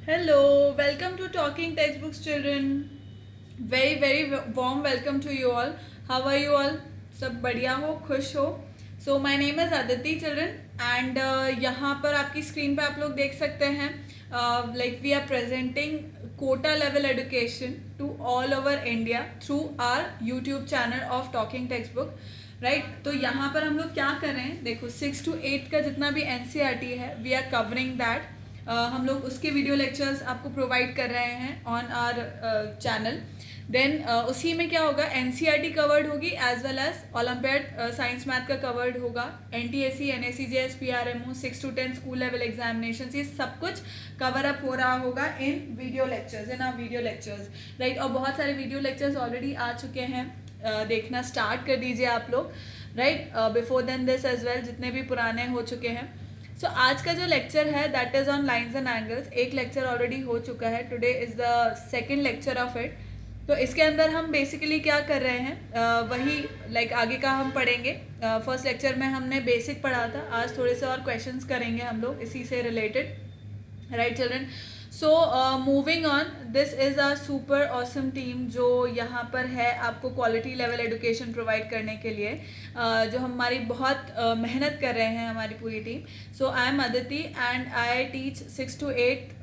Hello, welcome to Talking Textbooks Children. Very warm welcome to you all. How are you all? सब बढ़िया हो, खुश हो? So my name is Aditi children and यहाँ पर आपकी स्क्रीन पे आप लोग देख सकते हैं like we are presenting quota level education to all over India through our YouTube channel of Talking Textbook. Right तो यहाँ पर हम लोग क्या कर रहे हैं, देखो 6 to 8 का जितना भी NCERT है वी आर कवरिंग दैट. हम लोग उसके वीडियो लेक्चर्स आपको प्रोवाइड कर रहे हैं ऑन आवर चैनल. देन उसी में क्या होगा, एनसीईआरटी कवर्ड होगी as well as olympiad science math का कवर्ड होगा, NTSC NSCJS PRMO 6 to 10 school level examination, ये सब कुछ कवर अप हो रहा होगा in video lectures, in our video lectures. Right और बहुत सारे वीडियो लेक्चर्स ऑलरेडी आ चुके हैं, देखना स्टार्ट कर दीजिए आप लोग. Right before then this as well जितने भी पुराने हो चुके हैं. सो आज का जो लेक्चर है that is on lines and angles. एक लेक्चर ऑलरेडी हो चुका है, today is the second lecture of it. तो इसके अंदर हम बेसिकली क्या कर रहे हैं, वही लाइक आगे का हम पढ़ेंगे. फर्स्ट लेक्चर में हमने बेसिक पढ़ा था, आज थोड़े से और क्वेश्चंस करेंगे हम लोग इसी से related. Right children, so moving on, this is our super awesome team जो यहाँ पर है आपको क्वालिटी लेवल एजुकेशन प्रोवाइड करने के लिए, जो हमारी बहुत मेहनत कर रहे हैं हमारी पूरी team. So I am Aditi and I teach 6 to 8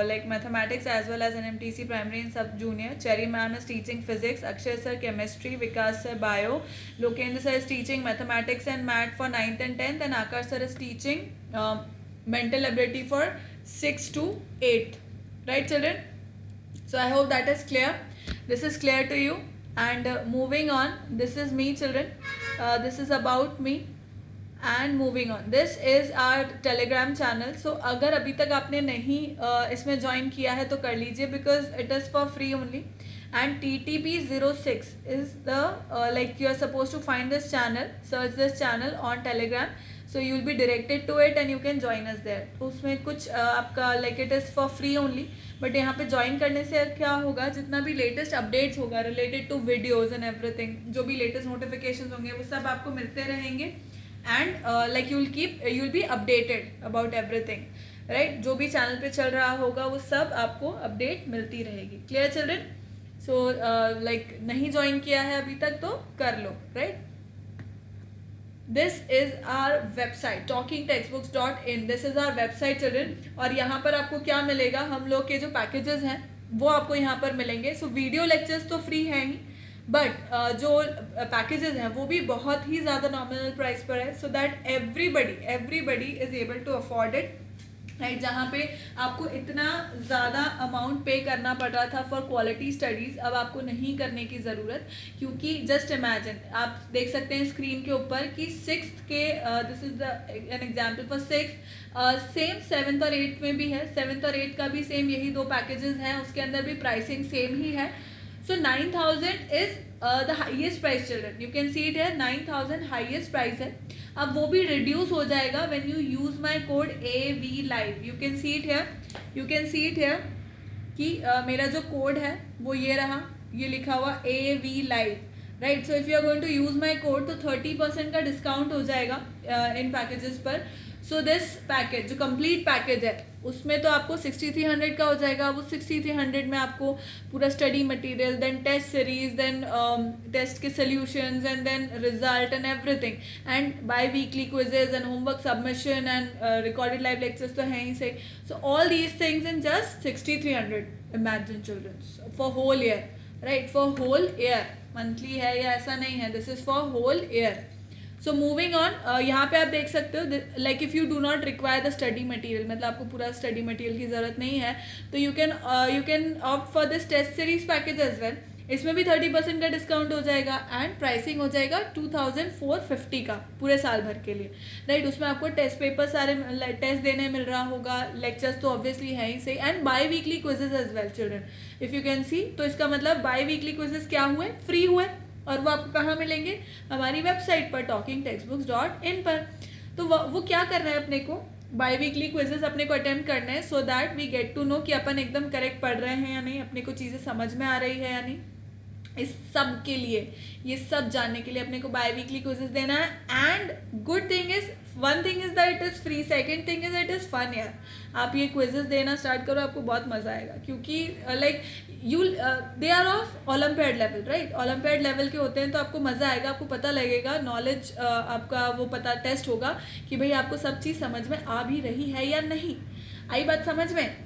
like mathematics as well as NMTC primary and sub junior. Cherry ma'am is teaching physics, Akshay sir chemistry, Vikas sir bio, Lokendra sir is teaching mathematics and math for 9th and 10th, and Aakash sir is teaching mental ability for 6 to 8. Right children, so I hope that is clear, this is clear to you. And moving on, this is me children, this is about me. And moving on, this is our Telegram channel. So अगर अभी तक आपने नहीं इसमें join किया है तो कर लीजिए, because it is for free only. And TTP06 is the like you are suppose to find this channel, search this channel on Telegram. So you will be directed to it and you can join us there. तो उसमें कुछ आपका like it is for free only, but यहाँ पे join करने से क्या होगा, जितना भी लेटेस्ट अपडेट्स होगा related to videos and everything, जो भी लेटेस्ट नोटिफिकेशन होंगे वो सब आपको मिलते रहेंगे. And like you will be updated about everything. Right, जो भी चैनल पे चल रहा होगा वो सब आपको अपडेट मिलती रहेगी. Clear children? सो लाइक नहीं ज्वाइन किया है अभी तक तो कर लो. Right, this is our website talkingtextbooks.in. This is our website children. और यहाँ पर आपको क्या मिलेगा, हम लोग के जो पैकेजेस हैं वो आपको यहाँ पर मिलेंगे. सो वीडियो लेक्चर्स तो फ्री है ही, बट जो पैकेजेस हैं वो भी बहुत ही ज़्यादा नॉमिनल प्राइस पर है, so that everybody is able to afford it. Right, जहाँ पे आपको इतना ज़्यादा अमाउंट पे करना पड़ रहा था फॉर क्वालिटी स्टडीज़, अब आपको नहीं करने की ज़रूरत. क्योंकि जस्ट इमेजिन, आप देख सकते हैं स्क्रीन के ऊपर कि 6th के, this is an example for 6th, same 7th और 8th में भी है. 7th और 8th का भी सेम यही दो पैकेजेस हैं, उसके अंदर भी प्राइसिंग सेम ही है. So 9,000 is the highest price children. You can see it here, 9,000 highest price है. अब वो भी reduce हो जाएगा when you use my code AV Live. You can see it here कि मेरा जो कोड है वो ये रहा, ये लिखा हुआ AV Live. Right, so if you are going to use my code तो 30% का डिस्काउंट हो जाएगा इन पैकेजेस पर. सो दिस पैकेज जो कंप्लीट पैकेज है उसमें तो आपको 6300 का हो जाएगा. वो 6300 में आपको पूरा study material, then test series, then test के solutions, and then result and everything, and biweekly quizzes and homework submission and recorded live lectures तो हैं ही से. So all these things in just 6300. Imagine children, for whole year. Right, for whole year, monthly है या ऐसा नहीं है, this is for whole year. So moving on, यहाँ पे आप देख सकते हो like if you do not require the study material, मतलब आपको पूरा स्टडी मटेरियल की ज़रूरत नहीं है, तो you can opt for this test series package as well. इसमें भी 30% का डिस्काउंट हो जाएगा एंड प्राइसिंग हो जाएगा 2450 का पूरे साल भर के लिए. राइट, उसमें आपको टेस्ट पेपर सारे टेस्ट देने मिल रहा होगा, लेक्चर्स तो ऑब्वियसली है ही सही, and biweekly quizzes as well children. If you can see, तो इसका मतलब बाई वीकली क्विजेज क्या हुए, फ्री हुए. और वो आपको कहाँ मिलेंगे, हमारी वेबसाइट पर talkingtextbooks.in पर. तो वो क्या करना है, अपने को बाई वीकली क्विजेस अपने को अटेम्प्ट करना है, so that we get to know कि अपन एकदम करेक्ट पढ़ रहे हैं या नहीं, अपने को चीज़ें समझ में आ रही है या नहीं. इस सब के लिए, ये सब जानने के लिए अपने को बाई वीकली क्विजेस देना है। And good thing is, one thing is that it is free, second thing is it is fun यार। आप ये क्विजेस देना स्टार्ट करो, आपको बहुत मजा आएगा, क्योंकि like you they are of olympiad level, right? Olympiad level के होते हैं, तो आपको मजा आएगा, आपको पता लगेगा, नॉलेज आपका वो पता टेस्ट होगा कि भाई आपको सब चीज़ समझ में आ भी रही है या नहीं। आई बात समझ में?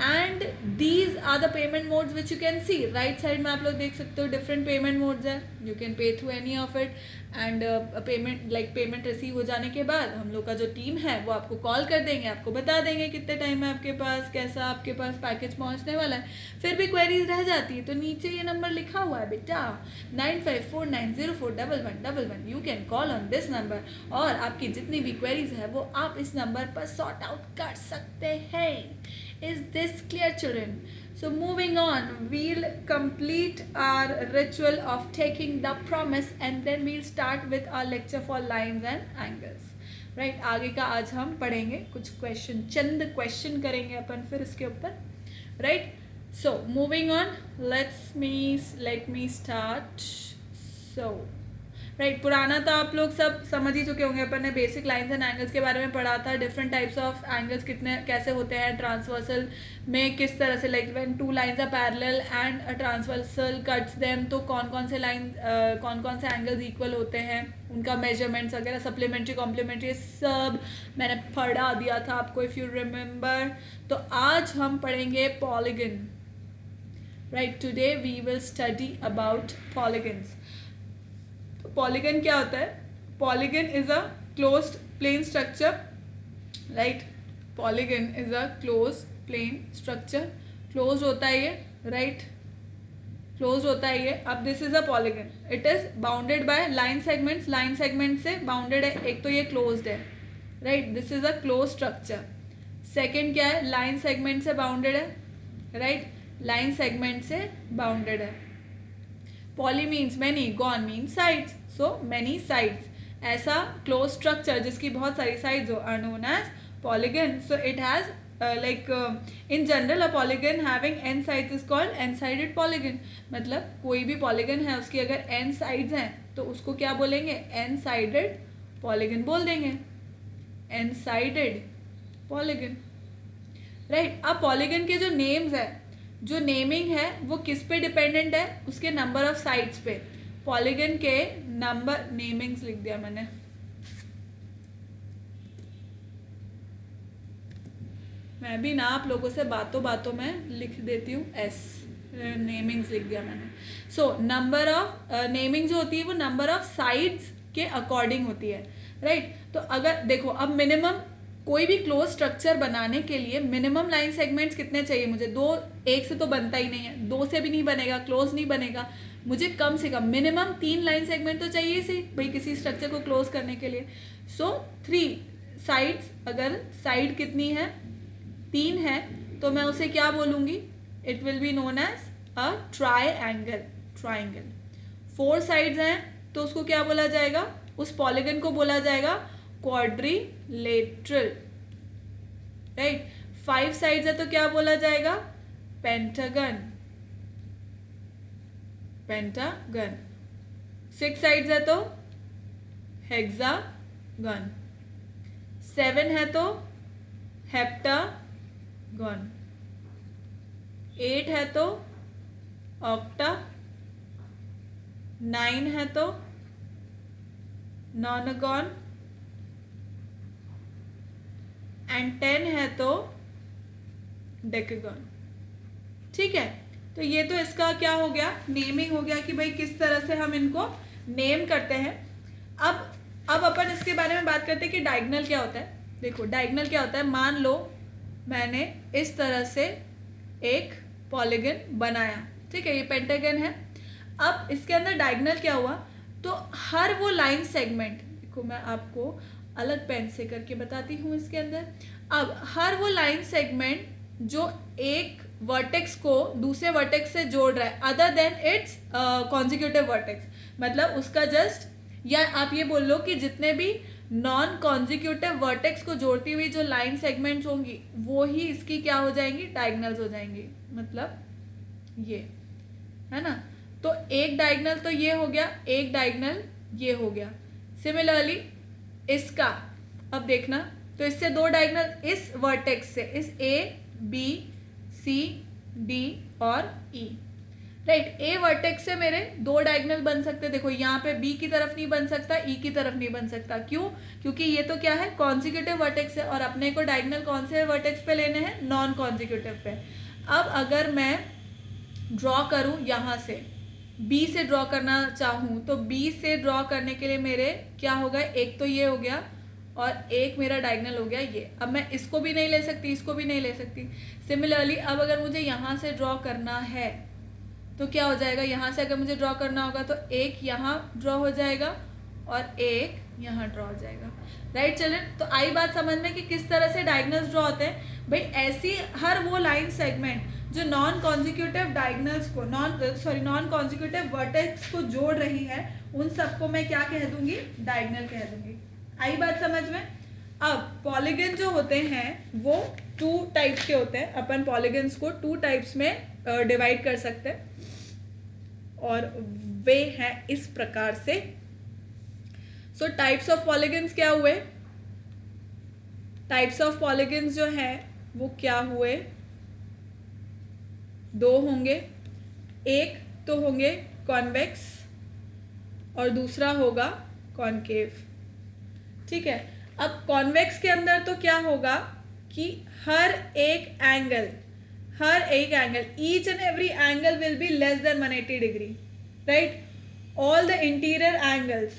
And these are the payment modes which you can see. Right side में आप लोग देख सकते हो डिफरेंट पेमेंट मोड्स है, you can pay through any of it. And payment like payment receive हो जाने के बाद हम लोग का जो टीम है वो आपको कॉल कर देंगे, आपको बता देंगे कितने टाइम है आपके पास, कैसा आपके पास पैकेज पहुंचने वाला है। फिर भी क्वेरीज रह जाती है तो नीचे ये नंबर लिखा हुआ है बेटा, 9549041111। You can call on this number, और आपकी जितनी भी क्वेरीज है वो आप इस नंबर पर सॉर्ट आउट कर सकते हैं। Is this clear, children? So moving on, we'll complete our ritual of taking the promise and then we'll start with our lecture for lines and angles. Right? आगे का आज हम पढ़ेंगे कुछ क्वेश्चन, चंद क्वेश्चन करेंगे अपन फिर इसके ऊपर। Right? So moving on, let me start. So right पुराना तो आप लोग सब समझ ही चुके होंगे, अपन ने बेसिक लाइंस एंड एंगल्स के बारे में पढ़ा था, डिफरेंट टाइप्स ऑफ एंगल्स कितने कैसे होते हैं, ट्रांसवर्सल में किस तरह से, like when two lines are parallel and a transversal cuts them, तो कौन कौन से लाइन कौन कौन से एंगल्स इक्वल होते हैं, उनका मेजरमेंट्स वगैरह, सप्लीमेंट्री कॉम्प्लीमेंट्री, सब मैंने पढ़ा दिया था आपको इफ़ यू रिमेंबर। तो आज हम पढ़ेंगे polygon. Right, today we will study about polygons. Polygon क्या होता है? Polygon is a closed plane structure, right? Polygon is a closed plane structure, closed होता है ये, राइट? क्लोज्ड होता है ये। अब this is a polygon, it is bounded by line segments, line segment से बाउंडेड है, एक तो ये क्लोज्ड है, right? This is a close structure. Second क्या है? लाइन सेगमेंट से बाउंडेड है, राइट? लाइन सेगमेंट से बाउंडेड है। Poly means many, gon means sides, so many sides. ऐसा क्लोज स्ट्रक्चर जिसकी बहुत सारी साइड्स हो are known as polygon. So it has like in general a polygon having n sides is called n sided polygon। मतलब कोई भी polygon है उसकी अगर n sides हैं तो उसको क्या बोलेंगे? n sided polygon बोल देंगे, n sided polygon, राइट? अब polygon के जो names है, जो नेमिंग है वो किस पे डिपेंडेंट है? उसके नंबर ऑफ साइड्स पे। पॉलीगन के नंबर, नेमिंग्स लिख दिया मैंने, मैं भी ना आप लोगों से बातों बातों में लिख देती हूँ एस, नेमिंग्स लिख दिया मैंने। सो नंबर ऑफ नेमिंग जो होती है वो नंबर ऑफ साइड्स के अकॉर्डिंग होती है, राइट? तो अगर देखो, अब मिनिमम कोई भी क्लोज स्ट्रक्चर बनाने के लिए मिनिमम लाइन सेगमेंट्स कितने चाहिए मुझे? दो, एक से तो बनता ही नहीं है, दो से भी नहीं बनेगा, क्लोज नहीं बनेगा, मुझे कम से कम मिनिमम 3 लाइन सेगमेंट तो चाहिए ही भाई किसी स्ट्रक्चर को क्लोज करने के लिए। सो 3 साइड्स, अगर साइड कितनी है? 3 है, तो मैं उसे क्या बोलूँगी? It will be known as a triangle, triangle. 4 sides हैं तो उसको क्या बोला जाएगा? उस पॉलीगन को बोला जाएगा क्वाड्रिलेटरल, राइट? 5 साइड्स है तो क्या बोला जाएगा? Pentagon, pentagon. 6 साइड्स है तो हेक्सागन, 7 है तो हेप्टागन, 8 है तो ऑक्टागन, 9 है तो नॉनागन, एंड 10 है तो डेकागन। ठीक है, तो ये तो इसका क्या हो गया? नेमिंग हो गया कि भाई किस तरह से हम इनको नेम करते हैं। अब अपन इसके बारे में बात करते हैं कि डायगोनल क्या होता है। देखो डायगोनल क्या होता है, मान लो मैंने इस तरह से एक पॉलीगन बनाया, ठीक है, ये पेंटागन है। अब इसके अंदर डायगोनल क्या हुआ? तो हर वो लाइन सेगमेंट, देखो मैं आपको अलग पेन से करके बताती हूँ इसके अंदर। अब हर वो लाइन सेगमेंट जो एक वर्टेक्स को दूसरे वर्टेक्स से जोड़ रहा है other than it's consecutive vertex, मतलब उसका जस्ट, या आप ये बोल लो कि जितने भी नॉन कॉन्जिक्यूटिव वर्टेक्स को जोड़ती हुई जो लाइन सेगमेंट्स होंगी वो ही इसकी क्या हो जाएंगी? डायगोनल्स हो जाएंगी। मतलब ये है ना, तो एक डायगनल तो ये हो गया, एक डायगनल ये हो गया। सिमिलरली इसका अब देखना, तो इससे दो डायगनल इस वर्टेक्स से, इस ए बी सी डी और ई, राइट। ए वर्टेक्स से मेरे दो डायगनल बन सकते, देखो यहाँ पे बी की तरफ नहीं बन सकता, ई की तरफ नहीं बन सकता। क्यों? क्योंकि ये तो क्या है, कॉन्जिक्यूटिव वर्टेक्स है, और अपने को डायगनल कौन से वर्टेक्स पे लेने हैं, नॉन कॉन्जिक्यूटिव पे। अब अगर मैं ड्रॉ करूं यहाँ से, बी से ड्रॉ करना चाहूँ, तो बी से ड्रॉ करने के लिए मेरे क्या होगा, एक तो ये हो गया और एक मेरा डायगनल हो गया ये। अब मैं इसको भी नहीं ले सकती, इसको भी नहीं ले सकती। सिमिलरली अब अगर मुझे यहाँ से ड्रॉ करना है तो क्या हो जाएगा, यहाँ से अगर मुझे ड्रॉ करना होगा तो एक यहाँ ड्रॉ हो जाएगा और एक यहाँ ड्रॉ हो जाएगा, राइट चिल्ड्रन। तो आई बात समझ में कि किस तरह से डायगनल्स ड्रॉ होते हैं। भाई ऐसी हर वो लाइन सेगमेंट जो नॉन कॉन्जिक्यूटिव डायगनल्स को, नॉन कॉन्जिक्यूटिव वर्टेक्स को जोड़ रही है, उन सबको मैं क्या कह दूंगी, डायगनल कह दूंगी। आई बात समझ में। अब पॉलीगन जो होते हैं वो टू टाइप्स के होते हैं। अपन पॉलीगन्स को टू टाइप्स में डिवाइड कर सकते हैं, और वे हैं इस प्रकार से। सो टाइप्स ऑफ पॉलीगन्स क्या हुए, टाइप्स ऑफ पॉलीगन्स जो हैं वो क्या हुए, दो होंगे। एक तो होंगे कॉन्वेक्स और दूसरा होगा कॉनकेव, ठीक है। अब कॉन्वेक्स के अंदर तो क्या होगा कि हर एक angle, each and every angle will be less than 180 degree, right? All the interior angles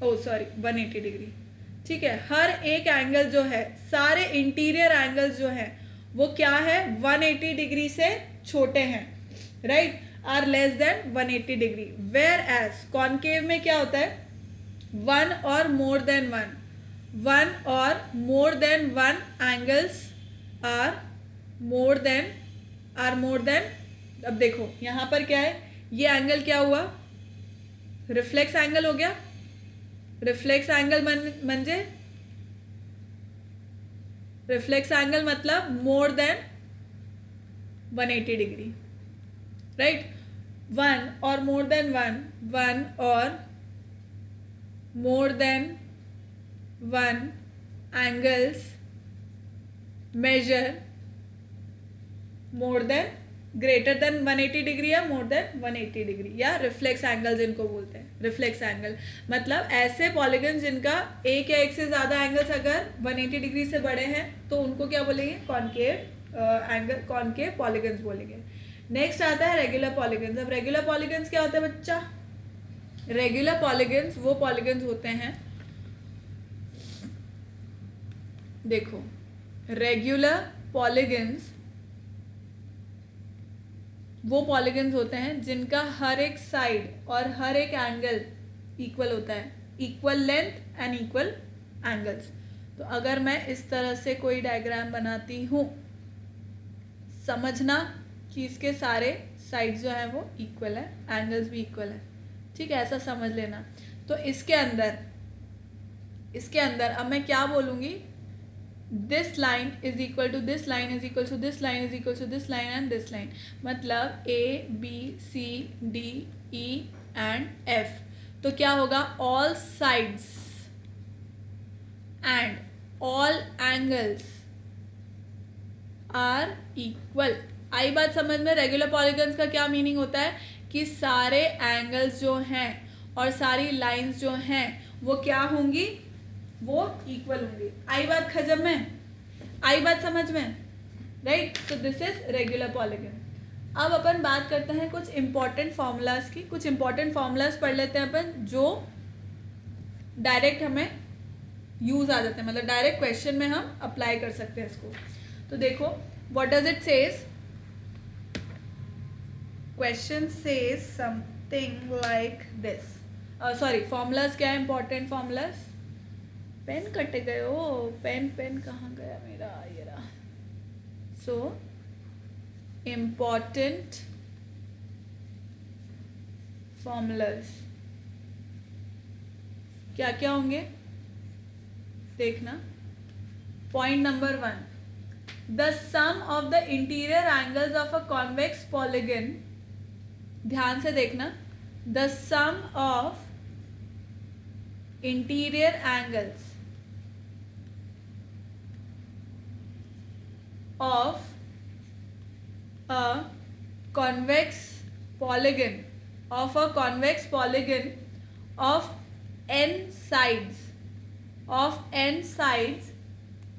oh sorry 180 degree, ठीक है। हर एक एंगल जो है, सारे इंटीरियर एंगल्स जो है वो क्या है, 180 डिग्री से छोटे हैं, right, are less than 180 degree. Whereas concave में क्या होता है, वन और more than one angles are more than. अब देखो यहां पर क्या है, ये एंगल क्या हुआ, रिफ्लेक्स एंगल हो गया। रिफ्लेक्स एंगल म्हणजे रिफ्लेक्स एंगल मतलब more than 180 degree, right. One और मोर देन वन और more than one angles major more than, greater than 180 degree या मोर देन 180 डिग्री, या रिफ्लेक्स एंगल जिनको बोलते हैं। रिफ्लेक्स एंगल मतलब ऐसे पॉलीगन जिनका एक या एक से ज्यादा एंगल्स अगर 180 डिग्री से बड़े हैं तो उनको क्या बोलेंगे, कॉनकेव पॉलीगन्स बोलेंगे। नेक्स्ट आता है रेगुलर पॉलीगन्स। अब रेगुलर पॉलीगन्स क्या होता है बच्चा, रेगुलर पॉलीगन्स वो पॉलीगन्स होते हैं, देखो रेगुलर पॉलीगन्स वो पॉलीगन्स होते हैं जिनका हर एक साइड और हर एक एंगल इक्वल होता है, equal length and equal angles. तो अगर मैं इस तरह से कोई डायग्राम बनाती हूँ, समझना कि इसके सारे साइड्स जो हैं वो इक्वल है, एंगल्स भी इक्वल है, ठीक है, ऐसा समझ लेना। तो इसके अंदर अब मैं क्या बोलूँगी, this line is equal to this line is equal to this line is equal to this line and this line, मतलब A B C D E and F. तो क्या होगा, all sides and all angles are equal. आई बात समझ में। Regular polygons का क्या मीनिंग होता है कि सारे एंगल्स जो हैं और सारी लाइंस जो हैं वो क्या होंगी, वो इक्वल होंगी। आई बात खजब में, आई बात समझ में, right. So this is regular polygon. अब अपन बात करते हैं कुछ इंपॉर्टेंट फॉर्मूलाज की। कुछ इंपॉर्टेंट फॉर्मूलाज पढ़ लेते हैं अपन जो डायरेक्ट हमें यूज आ जाते हैं, मतलब डायरेक्ट क्वेश्चन में हम अप्लाई कर सकते हैं इसको। तो देखो what does it says, question says something like this. Sorry, formulas क्या है, इंपॉर्टेंट फॉर्मूलाज। पेन कट गए हो, पेन कहाँ गया मेरा, ये रहा। सो इम्पॉर्टेंट फॉर्मूलाज, क्या क्या होंगे देखना। Point number 1, the sum of the interior angles of a convex polygon, ध्यान से देखना, the sum of interior angles of a convex polygon of n sides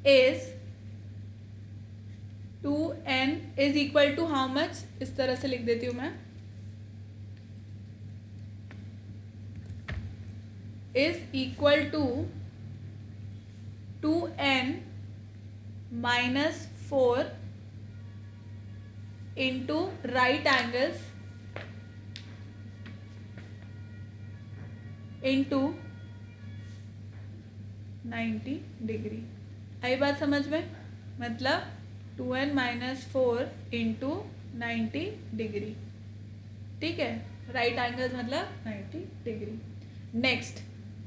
is 2n is equal to how much, इस तरह से लिख देती हूँ मैं, is equal to 2n minus 4 into right angles into 90 degree. आई बात समझ में? मतलब 2n माइनस 4 इंटू 90 डिग्री, ठीक है। राइट एंगल्स मतलब 90 डिग्री। नेक्स्ट,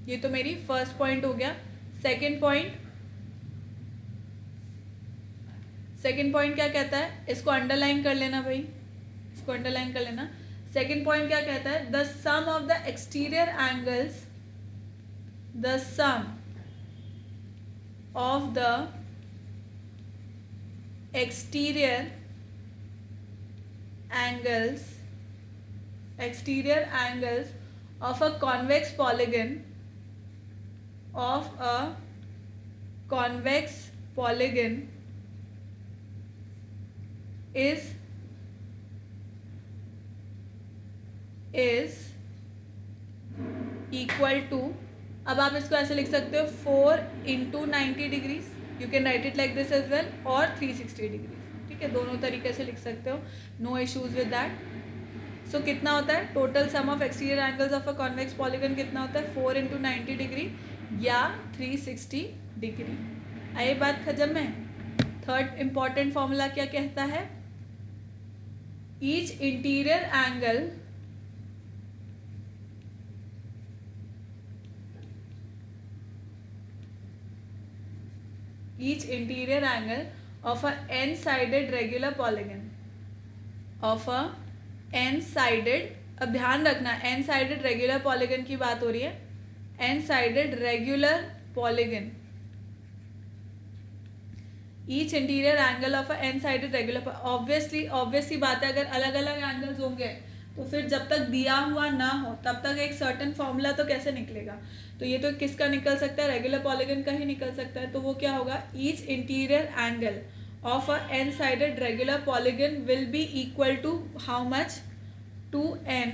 ये तो मेरी फर्स्ट पॉइंट हो गया। सेकेंड पॉइंट क्या कहता है, इसको अंडरलाइन कर लेना भाई, इसको अंडरलाइन कर लेना। सेकेंड पॉइंट क्या कहता है, the sum of the exterior angles, the sum of the exterior angles of a convex polygon is equal to, अब आप इसको ऐसे लिख सकते हो 4 into 90 degrees, you can write it like this as well, और 360 डिग्रीज, ठीक है। दोनों तरीके से लिख सकते हो, नो इश्यूज विद दैट। सो कितना होता है total sum of exterior angles of a convex polygon, कितना होता है 4 into 90 डिग्री या 360 डिग्री। आई बात खत्म में। थर्ड इंपॉर्टेंट फॉर्मूला क्या कहता है, each interior angle of a n-sided regular polygon, of a n-sided, अब ध्यान रखना n-sided regular polygon की बात हो रही है, n-sided regular polygon, each interior angle of a n-sided regular, obviously बात है, अगर अलग अलग एंगल्स होंगे तो फिर जब तक दिया हुआ ना हो तब तक एक सर्टेन फॉर्मूला तो कैसे निकलेगा। तो ये तो किसका निकल सकता है, रेगुलर पॉलीगन का ही निकल सकता है। तो वो क्या होगा, each interior angle of a n sided regular polygon will be equal to how much, 2n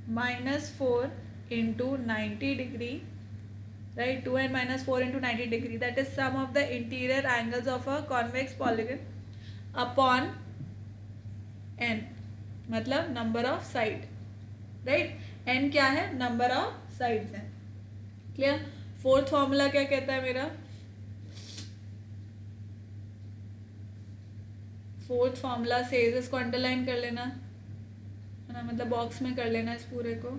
minus 4 into 90 degree, right, 2n minus 4 into 90 degree, that is sum of the interior angles of a convex polygon upon n, मतलब number of side, right. n क्या है, number of sides है, clear. Fourth formula क्या कहता है मेरा, fourth formula से इसको अंडरलाइन कर लेना है ना, मतलब बॉक्स में कर लेना इस पूरे को,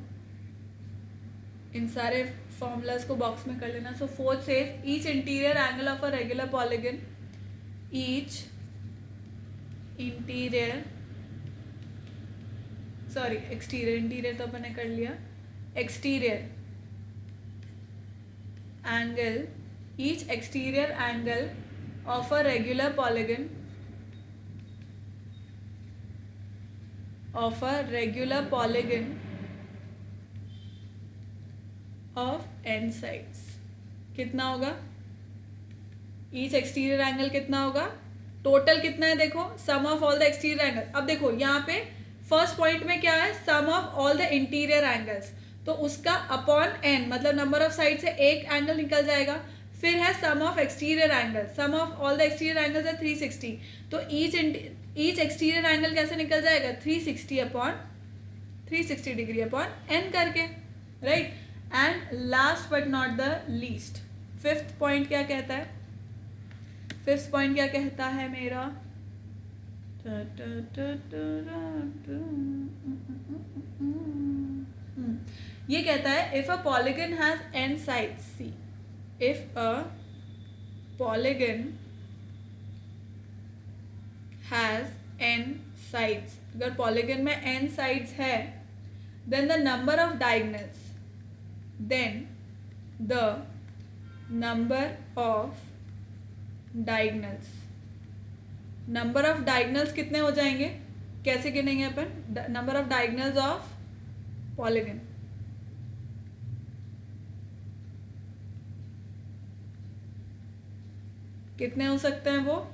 इन सारे फॉर्मूलाज को बॉक्स में कर लेना। So fourth says each interior angle of a regular polygon, each interior, sorry interior तो अपने कर लिया, exterior angle, each exterior angle of a regular polygon, of a regular polygon of n sides, कितना होगा, each exterior angle कितना होगा, total कितना है देखो, sum of all the exterior angle। अब देखो यहाँ पे फर्स्ट पॉइंट में क्या है, sum of all the interior angles, तो उसका अपॉन n, मतलब नंबर ऑफ साइड से एक एंगल निकल जाएगा। फिर है sum of exterior angle, sum of all the exterior angles है 360, तो ईच एक्सटीरियर एंगल कैसे निकल जाएगा, 360 डिग्री अपॉन n करके, right. And last but not the least, fifth point क्या कहता है, फिफ्थ पॉइंट क्या कहता है मेरा, ये कहता है if a polygon has n sides, see if a polygon has n sides, अगर पॉलीगन में n साइड्स है, then the number of diagonals, then the number of diagonals, number of diagonals कितने हो जाएंगे, कैसे गिनेंगे अपन, number of diagonals of polygon, कितने हो सकते हैं वो,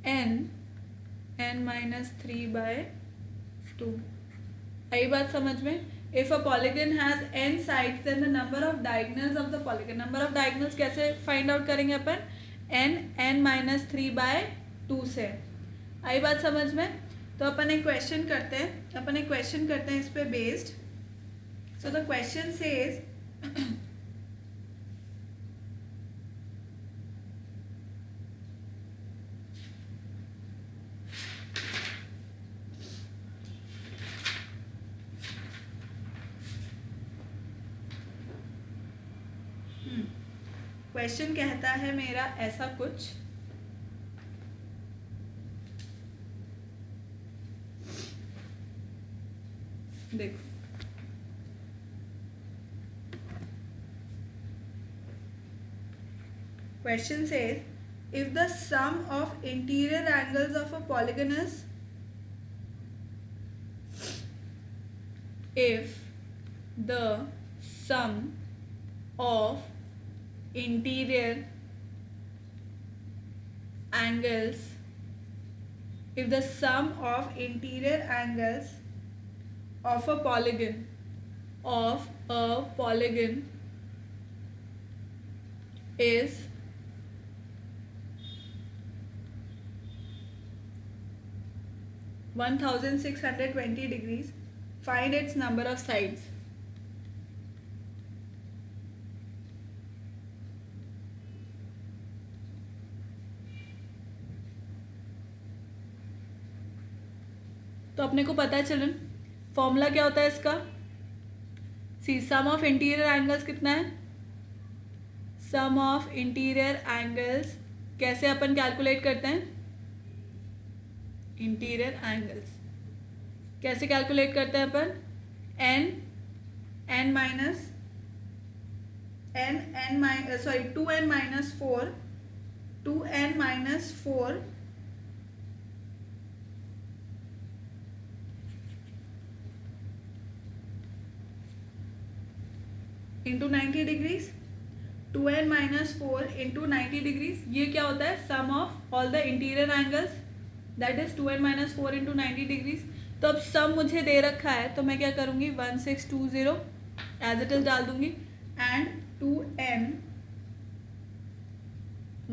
n -3/2। आई बात समझ में? If a polygon has n sides then the number of diagonals of the polygon, number of diagonals कैसे फाइंड आउट करेंगे अपन, n-3/2 से। आई बात समझ में? तो अपन एक क्वेश्चन करते हैं इस पे based. So the question says question कहता है मेरा ऐसा कुछ, देखो question says if the sum of interior angles of a polygon is, if the sum of interior angles, if the sum of interior angles of a polygon is 1620 degrees, find its number of sides। तो अपने को पता है children, formula क्या होता है इसका, सी सम of interior angles कितना है, सम ऑफ इंटीरियर एंगल्स कैसे अपन कैलकुलेट करते हैं, इंटीरियर एंगल्स कैसे कैलकुलेट करते हैं अपन, n minus 2n minus 4 into 90 degrees, 2n minus 4 into 90 degrees, ये क्या होता है, sum of all the interior angles, that is 2n minus 4 into 90 degrees. तो अब सम मुझे दे रखा है तो मैं क्या करूँगी, 1620 एज इट इज डाल दूंगी, and 2n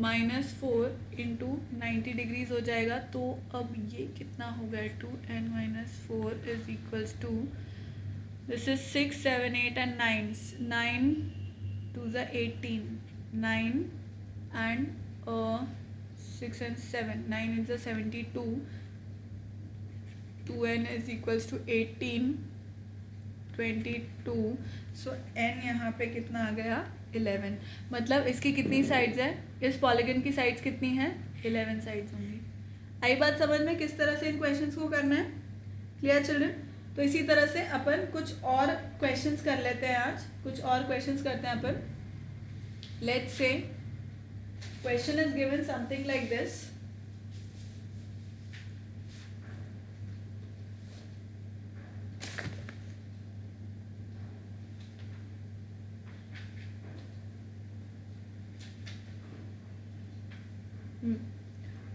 minus 4 into 90 degrees हो जाएगा। तो अब ये कितना हो गया, 2n minus 4 is equals to, this is 6 7 8 and 9 2 18, 9 and 6 and 7, 9 is 72, 2n is equals to 18, 22, so n यहाँ पे कितना आ गया, 11। मतलब इसकी कितनी साइड्स है, इस पॉलीगन की साइड्स कितनी हैं, 11 साइड्स होंगी। आई बात समझ में किस तरह से इन क्वेश्चंस को करना है, क्लियर चिल्ड्रन? तो इसी तरह से अपन कुछ और क्वेश्चंस कर लेते हैं, आज कुछ और क्वेश्चंस करते हैं अपन। Let's say question is given something like this,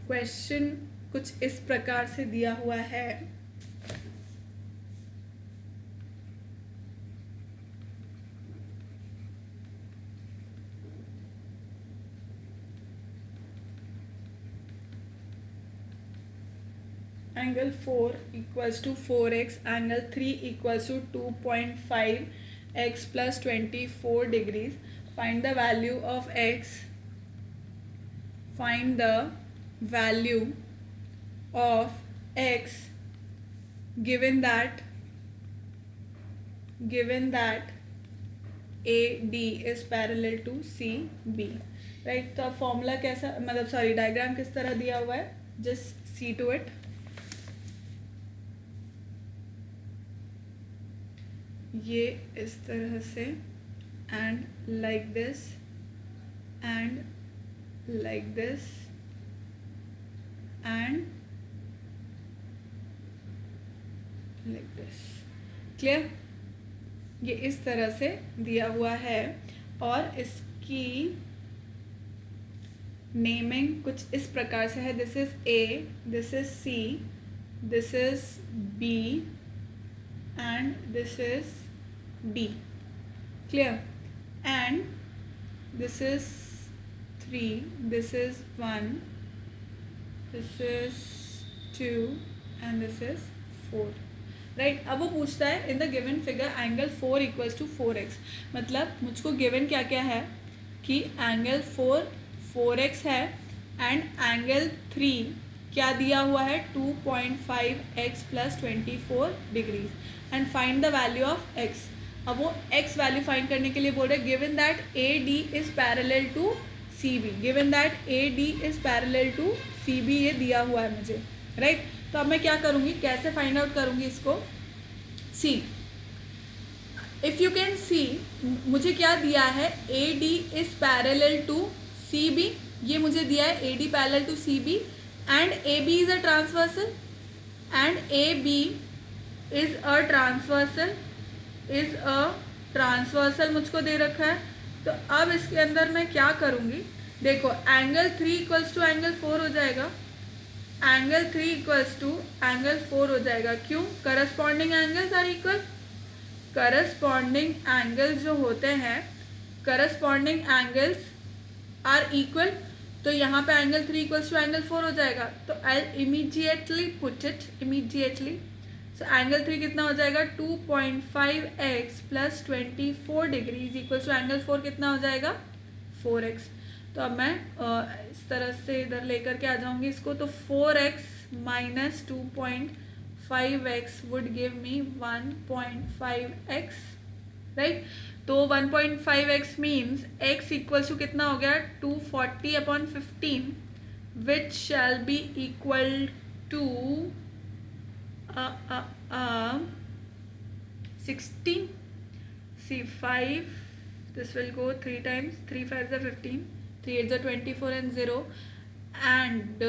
question कुछ इस प्रकार से दिया हुआ है, angle 4 equals to 4x, angle 3 equals to 2.5x plus 24 degrees. Find the value of x. Find the value of x given that given that AD is parallel to CB, right. तो अब formula कैसा, मतलब sorry diagram किस तरह दिया हुआ है, just see to it. ये इस तरह से and like this and like this and like this, clear. ये इस तरह से दिया हुआ है और इसकी नेमिंग कुछ इस प्रकार से है, this is A, this is C, this is B and this is D, clear. And this is 3, this is 1, this is 2 and this is 4, right. अब वो पूछता है in the given figure angle 4 equals to 4x, मतलब मुझको given क्या क्या है कि एंगल 4x है एंड एंगल 3 क्या दिया हुआ है 2.5x plus 24 degrees and find the value of x। अब वो x वैल्यू फाइंड करने के लिए बोल रहे given that AD is parallel to CB, given that AD is parallel to CB, ये दिया हुआ है मुझे, राइट। तो अब मैं क्या करूँगी, कैसे फाइंड आउट करूँगी इसको, see if you can see मुझे क्या दिया है, AD is parallel to CB, ये मुझे दिया है AD parallel to CB and AB is a transversal and AB is a transversal मुझको दे रखा है। तो अब इसके अंदर मैं क्या करूँगी, देखो एंगल 3 इक्वल्स टू एंगल 4 हो जाएगा, एंगल 3 इक्वल्स टू एंगल 4 हो जाएगा, क्यों, corresponding angles are equal, corresponding angles जो होते हैं, करस्पॉन्डिंग एंगल्स आर इक्वल। तो यहाँ पे एंगल 3 इक्वल्स टू एंगल 4 हो जाएगा, तो I immediately put it immediately. So angle 3 कितना हो जाएगा 2.5x plus 24 degrees equals to angle 4 कितना हो जाएगा 4x। तो अब मैं इस तरह से इधर लेकर के आ जाऊंगी इसको, तो 4x minus 2.5x would give me 1.5x, right. तो 1.5x means x equals to कितना हो गया 240/15 which shall be equal to 16. See 5, this will go 3 times, 3 5s are 15, 3 8s are 24 and 0, and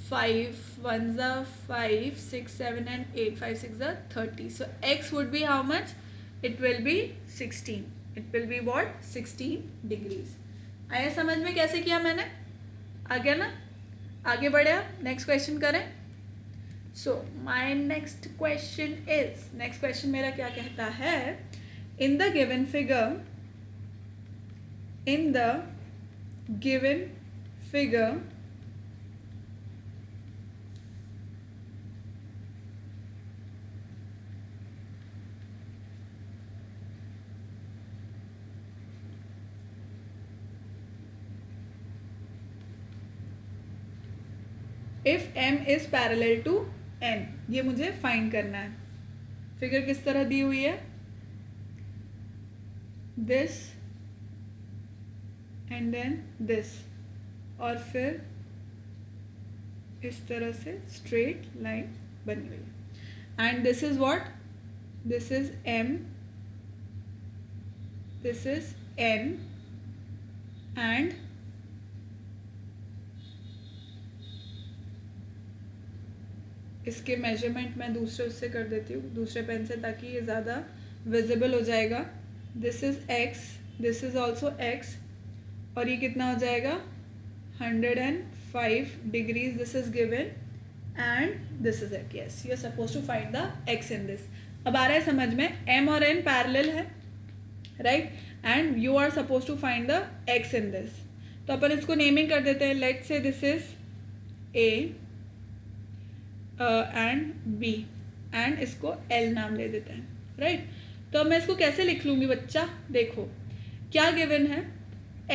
5 1s are 5, 6 7 and 8, 5 6 are 30. So x would be how much, it will be 16, it will be what 16 degrees। आया समझ में कैसे किया मैंने, आ गया ना, आगे बढ़े। नेक्स्ट क्वेश्चन करें। So my next question is, next question मेरा क्या कहता है, in the given figure, in the given figure if m is parallel to n, ये मुझे फाइंड करना है। फिगर किस तरह दी हुई है, दिस एंड देन दिस, और फिर इस तरह से स्ट्रेट लाइन बनी हुई है and this is what, this is m, this is n and इसके मेजरमेंट मैं दूसरे उससे कर देती हूँ, दूसरे पेन से, ताकि ये ज़्यादा विजिबल हो जाएगा। This is x, this is also x, और ये कितना हो जाएगा 105 degrees, this is given and this is it. Yes, you are suppose to find the x इन दिस। अब आ रहा है समझ में, m और n पैरेलल है, right, and you are suppose to find the x in this. तो अपन इसको नेमिंग कर देते हैं, let's say this is a and B and इसको L नाम ले देते हैं, राइट। तो अब मैं इसको कैसे लिख लूँगी बच्चा, देखो क्या गिवन है,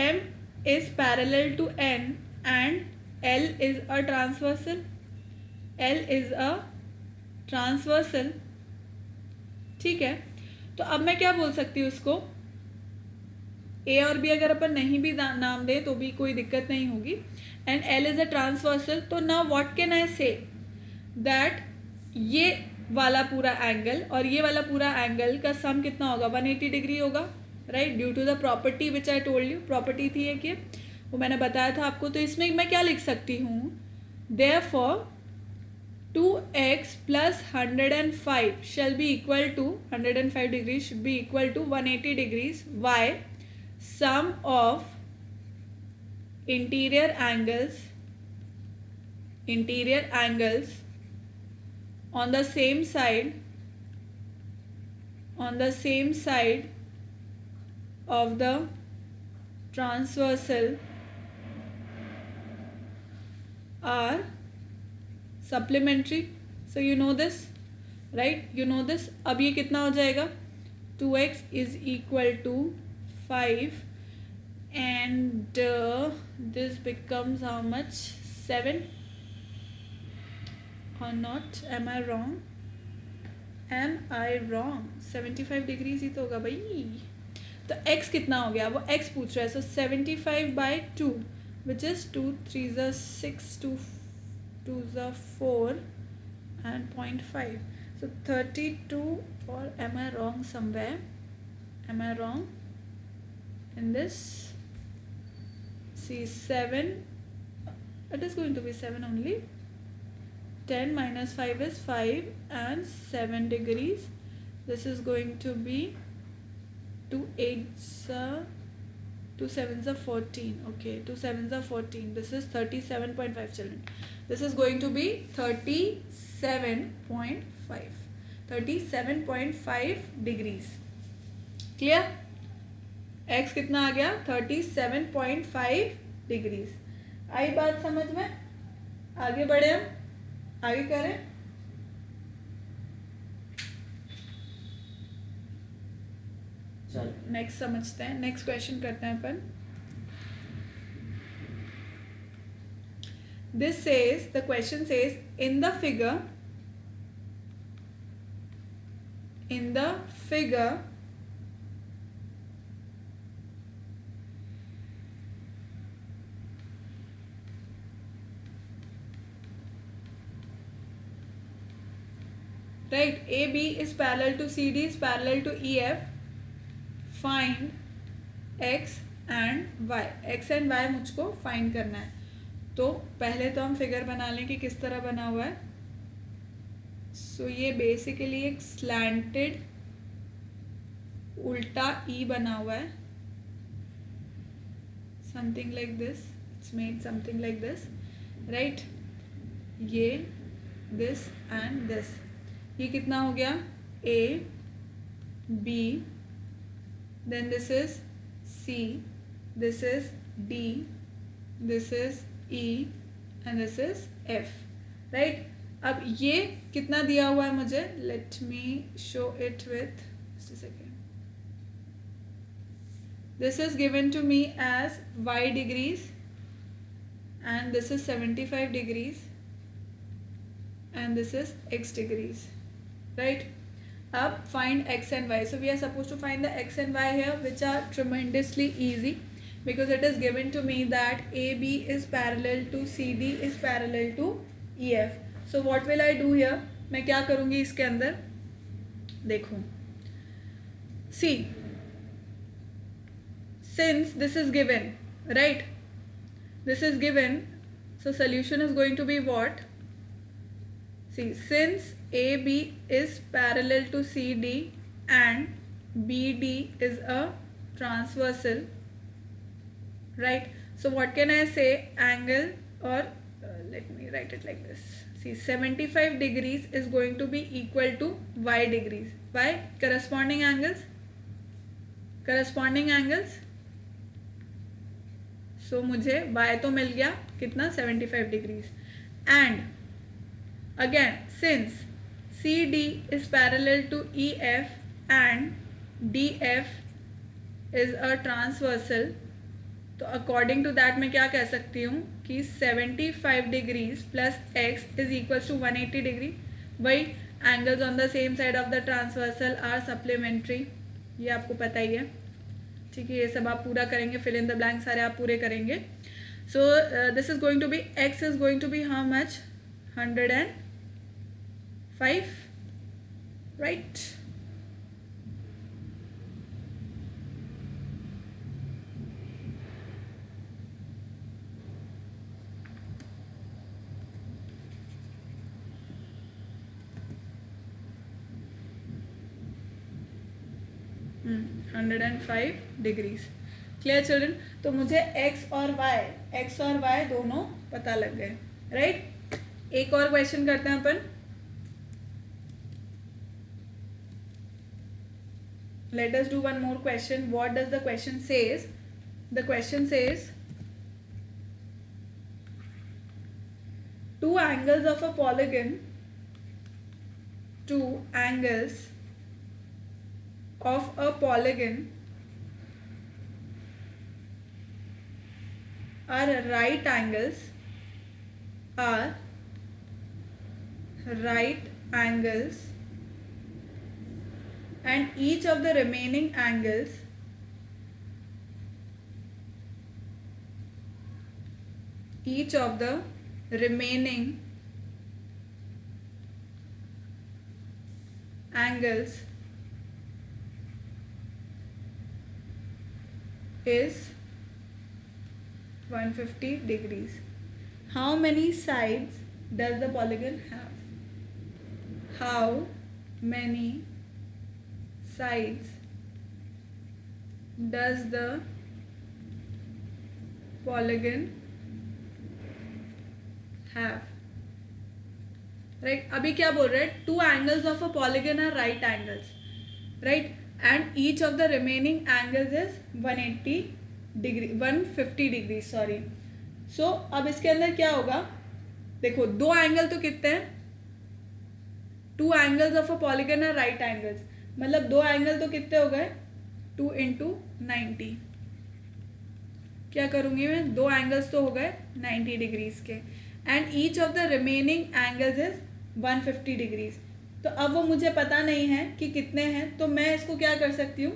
M is parallel to N and L is a transversal, L is a transversal ठीक है, तो अब मैं क्या बोल सकती हूँ इसको, ए और बी अगर अपन नहीं भी नाम दें तो भी कोई दिक्कत नहीं होगी. And L is a transversal. तो now what can I say that ये वाला पूरा एंगल और ये वाला पूरा एंगल का सम कितना होगा, 180 डिग्री होगा, right, due to the property which I told you. Property थी एक, ये वो मैंने बताया था आपको. तो इसमें मैं क्या लिख सकती हूँ, therefore 2x plus 105 shall be equal to 105 degrees should be equal to 180 degrees. Why? Sum of interior angles on the same side of the transversal are supplementary. So you know this, right? You know this. अब ये कितना हो जाएगा, 2x is equal to 5 and this becomes how much, 7 or not? Am I wrong? 75 degrees ही तो होगा भाई. तो x कितना हो गया, वो x पूछ रहा है. So 75 by 2 which is 2 3s are 6, 2s are 4 and 0.5. So 32, or am I wrong somewhere? Am I wrong in this? See, 7, it is going to be 7 only. 10 minus 5 is 5 and 7 degrees. This is going to be 2 8s are 2 7s are 14. Okay, 2 7s are 14. This is 37.5 children. This is going to be 37.5 degrees. Clear? x कितना आ गया, 37.5 degrees. आई बात समझ में? आगे बढ़े, हम आगे करें. चलो नेक्स्ट समझते हैं, नेक्स्ट क्वेश्चन करते हैं अपन. This says, the question says, in the figure, right, AB is parallel to CD is parallel to EF. Find X and Y. X and Y मुझको फाइंड करना है. तो पहले तो हम फिगर बना लें कि किस तरह बना हुआ है. सो ये बेसिकली एक स्लैंटेड उल्टा ई बना हुआ है, something like this. It's made something like this, right. ये दिस एंड दिस, ये कितना हो गया, A B, then this is C, this is D, this is E and this is F, right? अब ये कितना दिया हुआ है मुझे, let me show it with just a second. This is given to me as y degrees and this is 75 degrees and this is x degrees, right? अब find x and y. So we are supposed to find the x and y here, which are tremendously easy. Because it is given to me that AB is parallel to CD is parallel to EF. So what will I do here? मैं क्या करूँगी इसके अंदर, देखो. See, since this is given, right? This is given, so solution is going to be what? See, since AB is parallel to CD and BD is a transversal, right? So what can I say, angle, or let me write it like this. See, 75 degrees is going to be equal to y degrees. Why? Corresponding angles. So मुझे y तो मिल गया कितना, 75 degrees. And again, since CD is parallel to EF and DF is a transversal, तो according to that मैं क्या कह सकती हूँ कि 75 degrees plus x is equal to 180 degree. वही angles on the same side of the transversal are supplementary, ये आपको पता ही है, ठीक है। ये सब आप पूरा करेंगे, फिल इन द ब्लैंक सारे आप पूरे करेंगे। So this is going to be, x is going to be how much, 105, right. $105 clear children. तो मुझे x और y दोनों पता लग गए, राइट। एक और क्वेश्चन करते हैं अपन। Let us do one more question. What does the question says? The question says two angles of a polygon are right angles and each of the remaining angles is 150 degrees. How many sides does the polygon have? How many sides does the polygon have? Right, अभी क्या बोल रहे हैं? Two angles of a polygon are right angles, right? And each of the remaining angles is 150 degree, sorry. So अब इसके अंदर क्या होगा? देखो, दो एंगल तो कितने हैं? Two angles of a polygon are right angles, मतलब दो एंगल तो कितने हो गए? 2 × 90। क्या करूंगी मैं? दो एंगल्स तो हो गए 90 डिग्रीज के, and each of the remaining angles is 150 degrees. तो अब वो मुझे पता नहीं है कि कितने हैं, तो मैं इसको क्या कर सकती हूँ?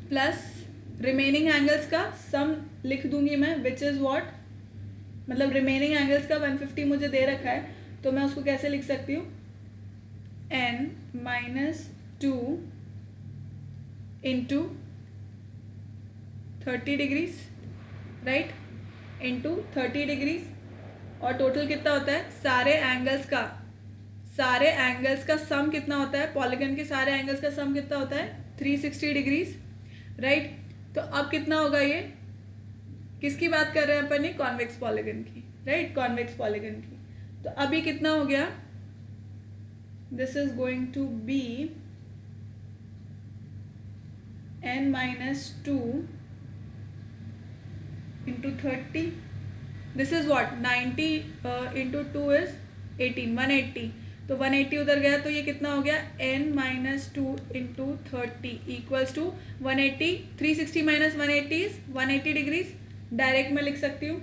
प्लस रिमेनिंग एंगल्स का सम लिख दूंगी मैं, विच इज व्हाट, मतलब रिमेनिंग एंगल्स का 150 मुझे दे रखा है, तो मैं उसको कैसे लिख सकती हूँ? n - 2 × 30 degrees, right, into 30 degrees. और टोटल कितना होता है? सारे एंगल्स का सम कितना होता है? पॉलीगन के सारे एंगल्स का सम कितना होता है? 360 डिग्रीज, राइट। तो अब कितना होगा ये? किसकी बात कर रहे हैं अपन? कॉन्वेक्स पॉलीगन की, राइट, कॉन्वेक्स पॉलीगन की। तो अभी कितना हो गया? This is going to be n - 2 × 30. This is what? 90 × 2 is 18, 180। तो 180 उधर गया, तो ये कितना हो गया? n - 2 × 30 equals to 180। 360 - 180 is 180 degrees, direct मैं लिख सकती हूँ।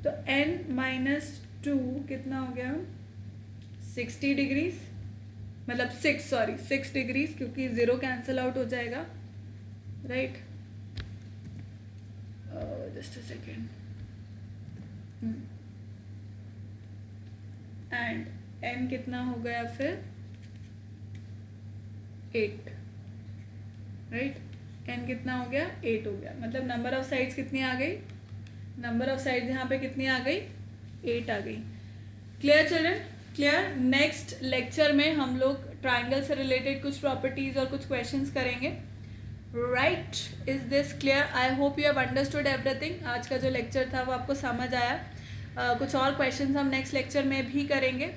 तो n - 2 कितना हो गया? 60 डिग्रीज, मतलब 6 डिग्रीज, क्योंकि 0 कैंसिल आउट हो जाएगा, right. Just a second. And n कितना हो गया फिर? 8, राइट। n कितना हो गया? 8 हो गया, मतलब नंबर ऑफ साइड्स कितनी आ गई? नंबर ऑफ साइड्स यहाँ पे कितनी आ गई? 8 आ गई। Clear children? Clear. Next lecture में हम लोग ट्राइंगल से रिलेटेड कुछ प्रॉपर्टीज और कुछ क्वेश्चंस करेंगे, right. Is this clear? I hope you have understood everything. आज का जो लेक्चर था वो आपको समझ आया। कुछ और क्वेश्चंस हम नेक्स्ट लेक्चर में भी करेंगे।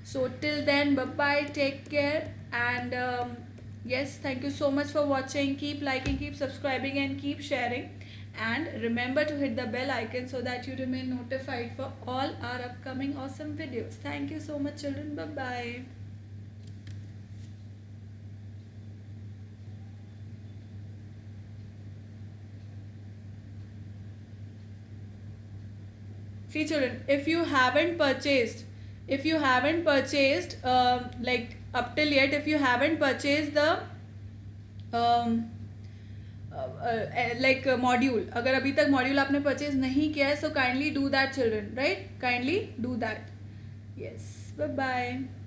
So till then, bye bye, take care, and yes, thank you so much for watching. Keep liking, keep subscribing, and keep sharing, and remember to hit the bell icon so that you remain notified for all our upcoming awesome videos. Thank you so much, children. Bye bye. See children, if you haven't purchased like up till yet, if you haven't purchased the like module, अगर अभी तक module आपने purchase नहीं किया है, so kindly do that children, right? Kindly do that. Yes, bye bye.